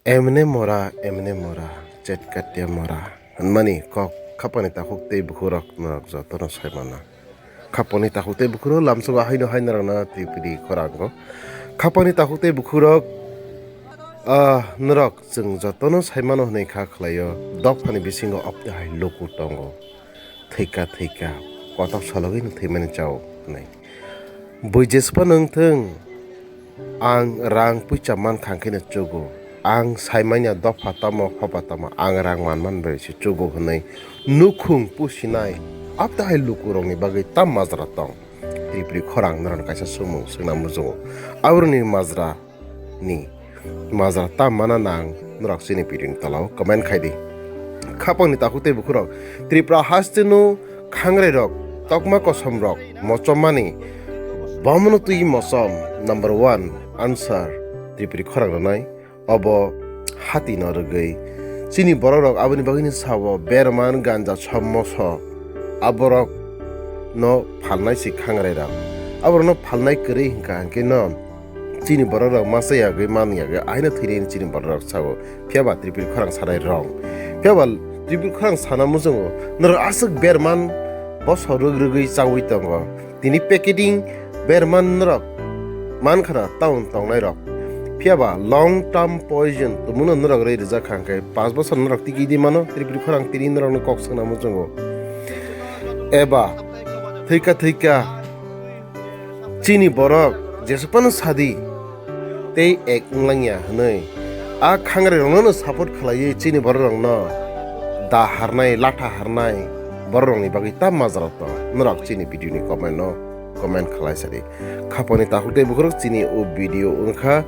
Emne mora cetkatia mora mani kok kapani ta hukte bukurak na jatona saimana kapani ta hukte bukuro lamso haino hainara na tipidi korango kapani ta hukte bukurak nrak jeng jatona saimano hnei kha khlayo dopani bisingo opte hai loku tongo theika kotak salogin theimani chao nei buijespa nongtheng ang rang pucha man khangkene chogo ang saimanya dofa tamo khopa tamo ang rang man bai si chogo hnai nukhung pusinai apta hai lukurongni bagai tam mazra tong tripri khorang naran kaisa sumung singna mujo aurni mazra ni mazra tam mana nang nurak sini piring talau comment khaidi khapangni takute bukhurok tripra hastenu khangre rok tokma kosom rok mochomani bamnu tui mosom number 1 answer tripri khorang nai obo hati norgei chini borok aboni bagini sawo berman ganja chammoso aborok no phalnai si khangrai rak aborok no phalnai kri hingka hangke no chini borok masaya ge mania ge aina thirin chini borok sawo phiaba tripil khorang sarai rong phiaba tripil khorang sana mujongo nor asuk berman boso rogrogei chawui tongo tini packaging berman rok mankhana taun tongnai rok phiaba long term poison tumuno norok rei reja khangkai 5 bosor norok tiki di mano tripil khorang tini norok no kok sangna mujongo eba theika chini borok jesupano sadi tei ek unglangya hnei a khangre rongno support khlai chini borok no da harnai latha harnai borok ni bagi tam mazra to norok chini video ni comment khlai sari khaponi tahute bukrok chini o video unkha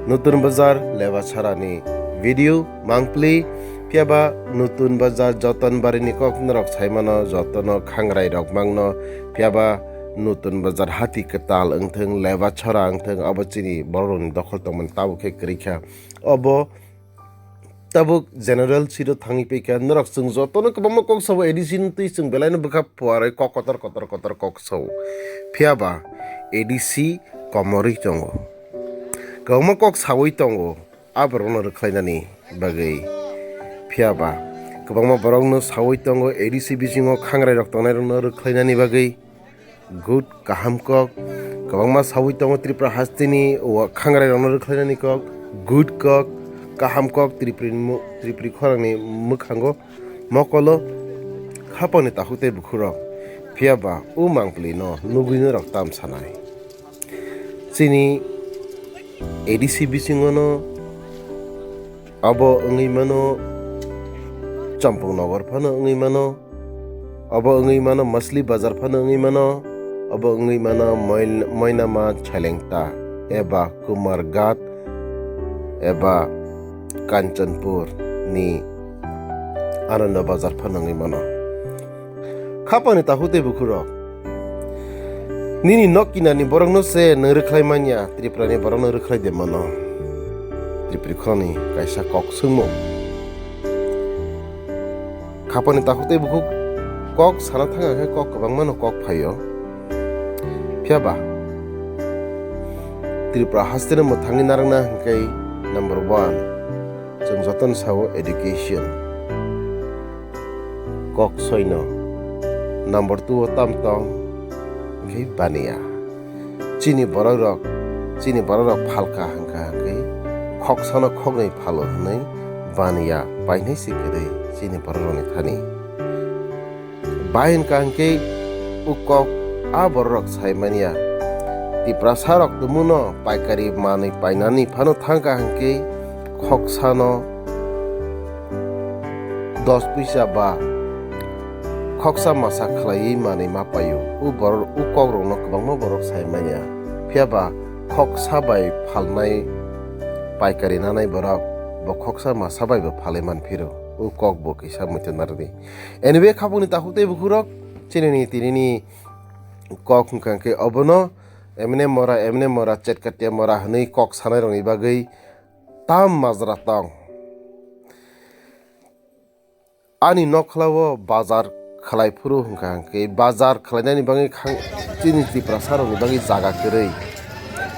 nutun bazar leba charani video mangpli phiaba nutun bazar joton barini kok norok saimano jotono khangrai rok mangno phiaba nutun bazar hati ketal engtheng leba chara engtheng abo chini boroni dokhol tongman tabu khe krikha obo tabuk general siro thangi peka norok chung jotono kobama kok sabo edison tui chung belaino bukha puare kok kotor kok sau phiaba edc komori tongo kobama kok sawoi tongo abrono rkhlainani bagai phiaba kobangma borokno sawoi tongo edc bisingo khangrai rok tongnai rokno rkhlainani bagai good kaham kok kobangma sawoi tongo tripura hastini khangrai rokno rkhlainani kok good kok kaham kok tripri khorangni mukhango mokolo khaponi tahute bukhurok phiaba mangpli no nuguino rok tam sanai chini edc bisingono abo ongei mano champung nagar phano ongei mano abo ongei mano masli bazar phano ongei mano abo ongei mano moinama chalengta eba kumargat eba kanchanpur ni ananda bazar phano ongei mano khapani tahute bukhurok nini nokkinani borok no se nrkhlaimanya triprani borok no rkhlai de mano tripri khoni kaisa kok sungmo khapani tahute bukhuk kok sana thanga khe kok kabang mano kok phayo phiaba tripura hastene mo thangi narangna hingkai number 1 jeng joton sawo education kok soino number 2 tamtong hingkai bania chini borok phalka hangka hingkai khok sana khognai phalo hnai bania painai sikirei chini borok ni thani bain kangke ukok aborok saimania tipra sarok tumuno paikari mani painani phano thangka hangke khoksano 10 paisa ba khoksa masa khlai mani mapayu ukok rokno kwbangma borok saimania phiaba khoksa bai phalnai paikari nanai borok bo khoksa masa bai bo phalai manphiro ukok bo kisa mutenarni anyway khapuni tahute bukhurok chinini tinini kok hungkangke obono emne mora chetkatia mora hnei kok sanai rongni bagai tam mazra tong ani nokhlawo bazar khlai phuru hungkangke bazar khlainani bangai chini tripura saroni bangai jaga kwrei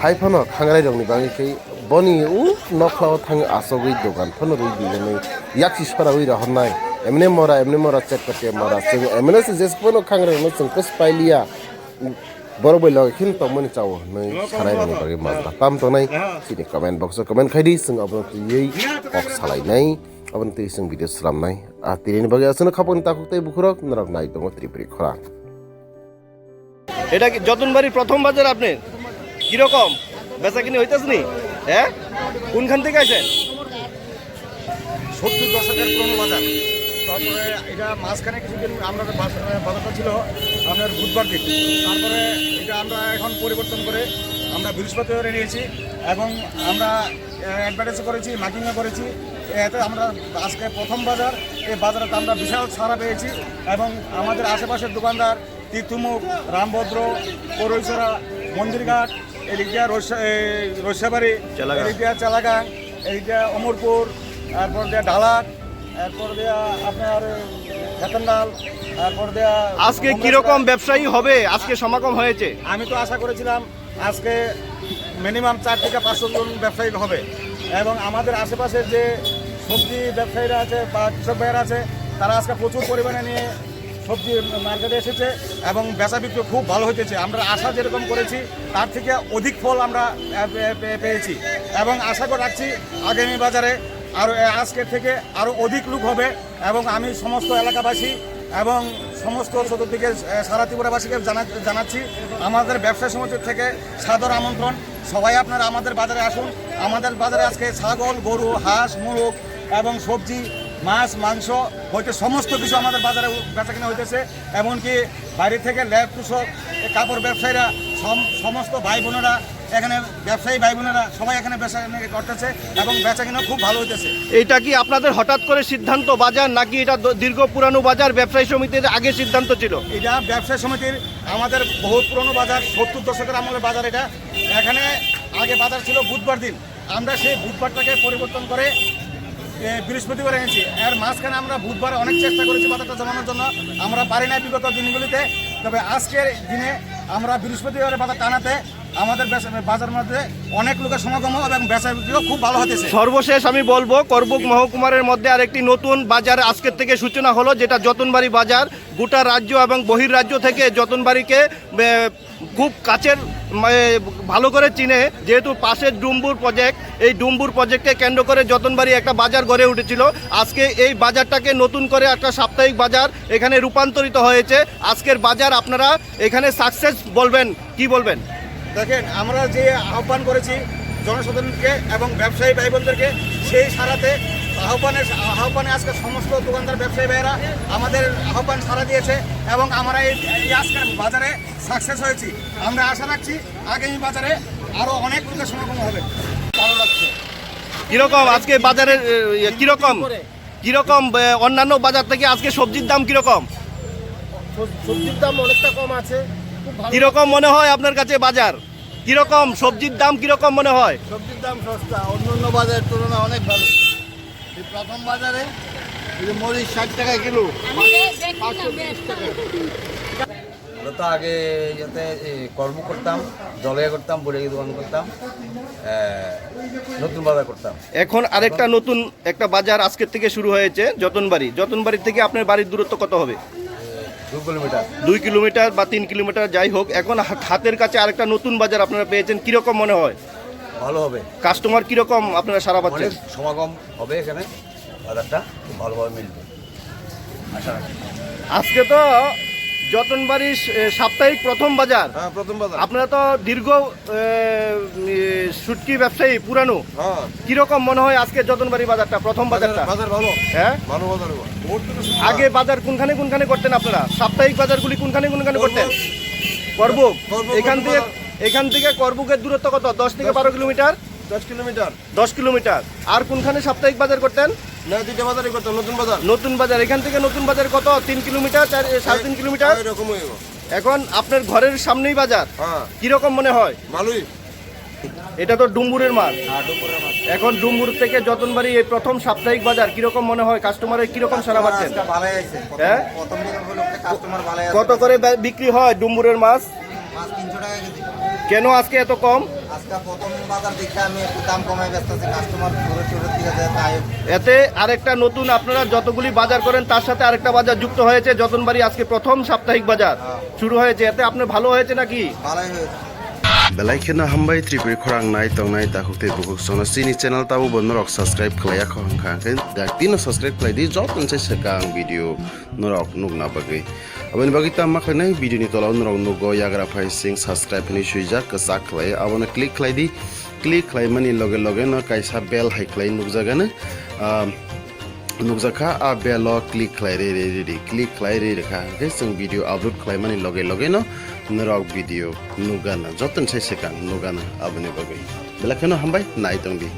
haifano khangai rokni bangi kei boni u noklao thang asogoi dogan phano roi dileni yakshi sora oi rahonnai emne mora check karte mora sing emne se jespono khangai no sing pos pailia borobai log khin tomoni chawo nei sarai rokni bangi mazda tam to nai sini comment box comment khaidi sing abon yei ok salai nai abon te sing video sram nai a tirini bagi asuna khapon takukte bukhurok narok nai dongo tripuri khora এটা কি যতনবাড়ির প্রথম বাজার আপনি কিরকম বেচা কিনে হইতেছে নি হ্যাঁ কোনখান থেকে আসেন 70 দশকের পুরনো বাজার। তারপরে এটা মাঝখানে কিছুদিন আমরা বাজারটা ছিল আপনার বুধবার দিন, তারপরে এটা আমরা এখন পরিবর্তন করে আমরা বৃহস্পতিবারে নিয়েছি এবং আমরা অ্যাডভার্টাইজ করেছি, মার্কেটিং করেছি। এতে আমরা আজকে প্রথম বাজার, এই বাজারটা আমরা বিশাল ছাড়া পেয়েছি এবং আমাদের আশেপাশের দোকানদার তীর্থমুখ, রামভদ্র, পৌরৈছড়া, মন্দিরঘাট, এদিকটা রসিয়াবাড়ি, এদিকটা চালাগাং, এদিকটা অমরপুর, তারপর দেয়া ডালাট, তারপর দেয়া আপনার খেতনডাল, তারপর দেয়া আজকে কিরকম ব্যবসায়ী হবে আজকে সমাগম হয়েছে? আমি তো আশা করেছিলাম আজকে মিনিমাম 4 থেকে 500 জন ব্যবসায়ী হবে এবং আমাদের আশেপাশের যে সবজি ব্যবসায়ীরা আছে বা কৃষক ভাইয়েরা আছে তারা আজকে প্রচুর পরিমাণে নিয়ে সবজি মার্কেটে এসেছে এবং বেচা বিক্রি খুব ভালো হইতেছে। আমরা আশা যেরকম করেছি তার থেকে অধিক ফল আমরা পেয়েছি এবং আশা করে রাখছি আগামী বাজারে আরও আজকের থেকে আরও অধিক লোক হবে এবং আমি সমস্ত এলাকাবাসী এবং সমস্ত চতুর্দিকে সারা ত্রিপুরাবাসীকে জানাচ্ছি আমাদের ব্যবসা সমিতি থেকে সাদর আমন্ত্রণ। সবাই আপনারা আমাদের বাজারে আসুন। আমাদের বাজারে আজকে ছাগল, গরু, হাঁস, মুরগ এবং সবজি, মাছ, মাংস হইতে সমস্ত কিছু আমাদের বাজারে বেচা কিনা হইতেছে। এমনকি বাইরে থেকে ল্যাব কৃষক, কাপড় ব্যবসায়ীরা, সমস্ত ভাই বোনেরা এখানে ব্যবসায়ী ভাই বোনেরা সবাই এখানে বেচা কিনা করতেছে এবং বেচা কিনা খুব ভালো হইতেছে। এটা কি আপনাদের হঠাৎ করে সিদ্ধান্ত বাজার নাকি এটা দীর্ঘ পুরানো বাজার ব্যবসায়ী সমিতির আগে সিদ্ধান্ত ছিল? এটা ব্যবসায়ী সমিতির আমাদের বহুত পুরনো বাজার, 70 দশকের আমলের বাজার। এটা এখানে আগে বাজার ছিল বুধবার দিন, আমরা সেই বুধবারটাকে পরিবর্তন করে বৃহস্পতিবার এনেছি। এর মাঝখানে আমরা বুধবার অনেক চেষ্টা করেছি বাজারটা জমানোর জন্য, আমরা পারি না বিগত দিনগুলিতে। তবে আজকের দিনে আমরা বৃহস্পতিবারে বাজার টানাতে আমাদের বাজার মধ্যে অনেক লোকের সমাগম এবং বেচা বিক্রিও খুব ভালো হতেছে। সর্বশেষ আমি বলবো করবুক মহকুমার মধ্যে আরেকটি নতুন বাজার আজকের থেকে সূচনা হলো, যেটা যতনবাড়ি বাজার। গোটা রাজ্য এবং বহির্রাজ্য থেকে যতনবাড়িকে খুব কাছের ভালো করে চিনে, যেহেতু পাশের ডুম্বুর প্রজেক্ট, এই ডুম্বুর প্রজেক্টকে কেন্দ্র করে যতনবাড়ি একটা বাজার গড়ে উঠেছিল। আজকে এই বাজারটাকে নতুন করে একটা সাপ্তাহিক বাজার এখানে রূপান্তরিত হয়েছে। আজকের বাজার আপনারা এখানে সাকসেস বলবেন, কি বলবেন? দেখেন, আমরা যে আহ্বান করেছি জনসাধারণকে এবং ব্যবসায়ী ভাই বোনদেরকে, সেই সারাতে আহ্বানে আজকে সমস্ত দোকানদার ব্যবসায়ী ভাইয়েরা আমাদের আহ্বান সাড়া দিয়েছে এবং আমরা এই আজকের বাজারে সাকসেস হয়েছি। আমরা আশা রাখছি আগামী বাজারে আরও অনেক লোকের সমাগম হবে। ভালো লাগছে। কিরকম আজকে বাজারের কিরকম অন্যান্য বাজার থেকে আজকে সবজির দাম কিরকম? সবজির দাম অনেকটা কম আছে। কিরকম মনে হয় আপনার কাছে বাজার? কিরকম সবজির দাম কিরকম মনে হয়? সবজির দাম সস্তা, অন্যান্য বাজারের তুলনায় অনেক ভালো। এই প্রথম বাজারে মরিচ 60 টাকা কিলো, 520 টাকা। আমরা তো আগে যাতে কর্ম করতাম, জলয়া করতাম, বড়ি দোকান করতাম, নতুন বাজার করতাম। এখন আরেকটা নতুন একটা বাজার আজকের থেকে শুরু হয়েছে যতনবাড়ি থেকে আপনার বাড়ির দূরত্ব কত হবে? 2 কিলোমিটার। 2 কিলোমিটার বা 3 কিলোমিটার যাই হোক, এখন হাতের কাছে আরেকটা নতুন বাজার আপনারা পেয়েছেন, কিরকম মনে হয়? ভালো হবে। কাস্টমার কিরকম আপনারা সারা পাচ্ছেন? অনেক সমাগম হবে এখানে, বাজারটা খুব ভালোভাবে মিলবে আশা রাখি। আজকে তো যতনবাড়ির সাপ্তাহিক প্রথম বাজার। হ্যাঁ, প্রথম বাজার। আপনারা তো দীর্ঘ শুটকি ব্যবসায়ী পুরানো, হ্যাঁ, কিরকম মনে হয় আজকে যতনবাড়ি বাজারটা প্রথম বাজারটা? বাজার ভালো, হ্যাঁ, ভালো বাজার। আগে বাজার কোনখানে করতেন আপনারা? সাপ্তাহিক বাজারগুলি কোনখানে করতেন? করবুক। এখান থেকে করবুকের দূরত্ব কত? 10 থেকে 12 কিলোমিটার। 10 কিলোমিটার। 10 কিলোমিটার। আর কোনখানে সাপ্তাহিক বাজার করতেন? না, দুইটা বাজারই করতাম। নতুন বাজার। এখান থেকে নতুন বাজার কত? 3 কিলোমিটার, 3.5 কিলোমিটার এরকমই। এখন আপনার ঘরের সামনেই বাজার। হ্যাঁ, কিরকম মনে হয়? ভালোই। এটা তো ডুম্বুরের মাল। এখন ডুম্বুর থেকে যতনবাড়ি এই প্রথম সাপ্তাহিক বাজার, কিরকম মনে হয়? কাস্টমারের কিরকম সারা পাচ্ছেন? হ্যাঁ, কত করে বিক্রি হয় ডুম্বুরের মাছ? 300 টাকা কেজি। কেন আজকে এত কম? আজকে প্রথম বাজার দেখে আমি একটু দাম কমাই বেচতেছি, কাস্টমার ঘুরে চুরে দিকে যায় তাই। এতে আরেকটা নতুন আপনারা যতগুলি বাজার করেন তার সাথে আরেকটা বাজার যুক্ত হয়েছে, যতনবাড়ি আজকে প্রথম সাপ্তাহিক বাজার শুরু হয়েছে, এতে আপনার ভালো হয়েছে নাকি? ভালোই হয়েছে। Belai kena hambai tripur khorang nai tong nai ta hukte bukuk sona sini channel tabu bonrok subscribe khlaya khong khang ke dak tino subscribe khlai di job ton sai sekang video norok nugna bagai abani bagi ta ma khlai video ni tolaw norok nugo yagra phai sing subscribe ni suija kasa khlai abona click khlai di click khlai mani loge loge no kaisa bell hai khlai nugjaga na nukjaka a belo click khlai re click khlai re kha ke sing video upload khlai mani loge loge no norok video nugana joton sai sekang nugana abani bagai belai kena hambai nai tong di